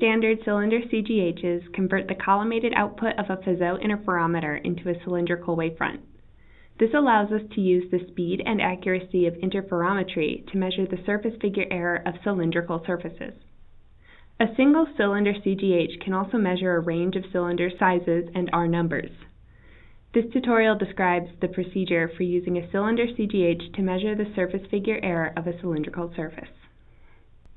standard cylinder CGHs convert the collimated output of a Fizeau interferometer into a cylindrical wavefront. This allows us to use the speed and accuracy of interferometry to measure the surface figure error of cylindrical surfaces. A single cylinder CGH can also measure a range of cylinder sizes and R numbers. This tutorial describes the procedure for using a cylinder CGH to measure the surface figure error of a cylindrical surface.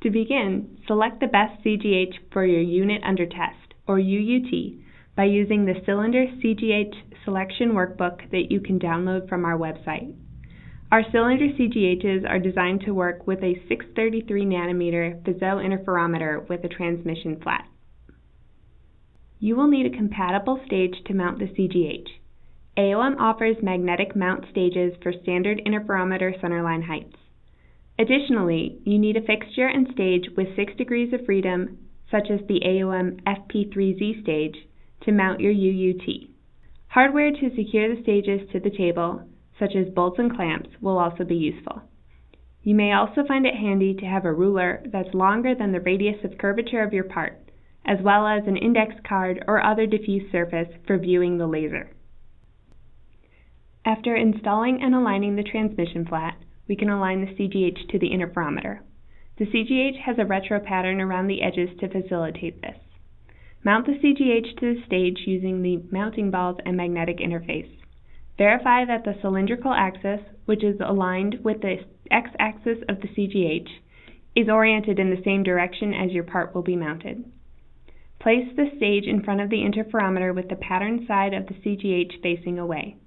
To begin, select the best CGH for your unit under test, or UUT, by using the Cylinder CGH Selection Workbook that you can download from our website. Our cylinder CGHs are designed to work with a 633 nanometer Fizeau interferometer with a transmission flat. You will need a compatible stage to mount the CGH. AOM offers magnetic mount stages for standard interferometer centerline heights. Additionally, you need a fixture and stage with 6 degrees of freedom, such as the AOM FP3Z stage, to mount your UUT. Hardware to secure the stages to the table, such as bolts and clamps, will also be useful. You may also find it handy to have a ruler that's longer than the radius of curvature of your part, as well as an index card or other diffuse surface for viewing the laser. After installing and aligning the transmission flat, we can align the CGH to the interferometer. The CGH has a retro pattern around the edges to facilitate this. Mount the CGH to the stage using the mounting balls and magnetic interface. Verify that the cylindrical axis, which is aligned with the x-axis of the CGH, is oriented in the same direction as your part will be mounted. Place the stage in front of the interferometer with the pattern side of the CGH facing away.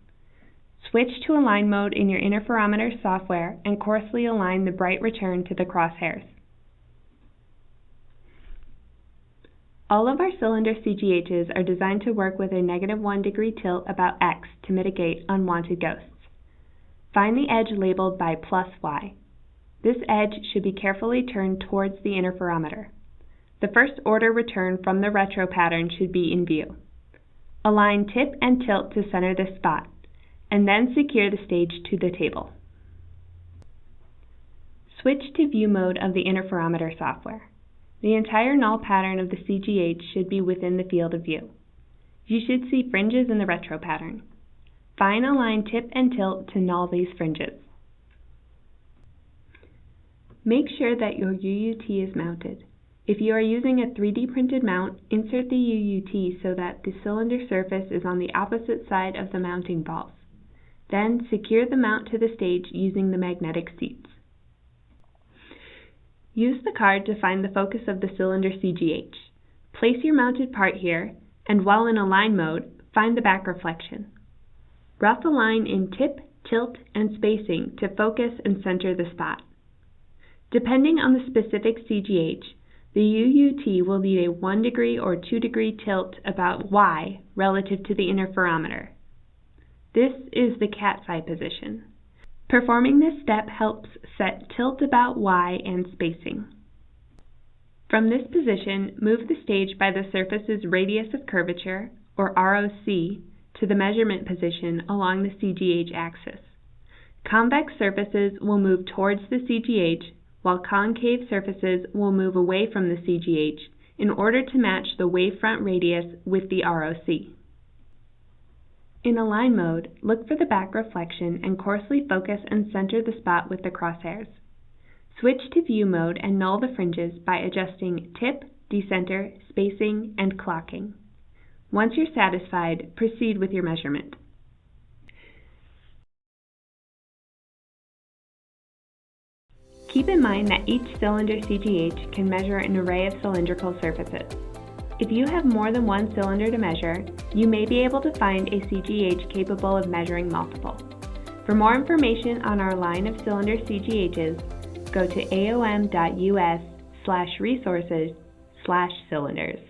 Switch to align mode in your interferometer software and coarsely align the bright return to the crosshairs. All of our cylinder CGHs are designed to work with a -1 degree tilt about X to mitigate unwanted ghosts. Find the edge labeled by +Y. This edge should be carefully turned towards the interferometer. The first order return from the retro pattern should be in view. Align tip and tilt to center this spot, and then secure the stage to the table. Switch to view mode of the interferometer software. The entire null pattern of the CGH should be within the field of view. You should see fringes in the retro pattern. Fine align tip and tilt to null these fringes. Make sure that your UUT is mounted. If you are using a 3D printed mount, insert the UUT so that the cylinder surface is on the opposite side of the mounting balls. Then secure the mount to the stage using the magnetic seats. Use the card to find the focus of the cylinder CGH. Place your mounted part here, and while in align mode, find the back reflection. Rough align in tip, tilt, and spacing to focus and center the spot. Depending on the specific CGH, the UUT will need a 1 degree or 2 degree tilt about Y relative to the interferometer. This is the cat's eye position. Performing this step helps set tilt about Y and spacing. From this position, move the stage by the surface's radius of curvature, or ROC, to the measurement position along the CGH axis. Convex surfaces will move towards the CGH, while concave surfaces will move away from the CGH in order to match the wavefront radius with the ROC. In align mode, look for the back reflection and coarsely focus and center the spot with the crosshairs. Switch to view mode and null the fringes by adjusting tip, decenter, spacing, and clocking. Once you're satisfied, proceed with your measurement. Keep in mind that each cylinder CGH can measure an array of cylindrical surfaces. If you have more than one cylinder to measure, you may be able to find a CGH capable of measuring multiple. For more information on our line of cylinder CGHs, go to aom.us/resources/cylinders.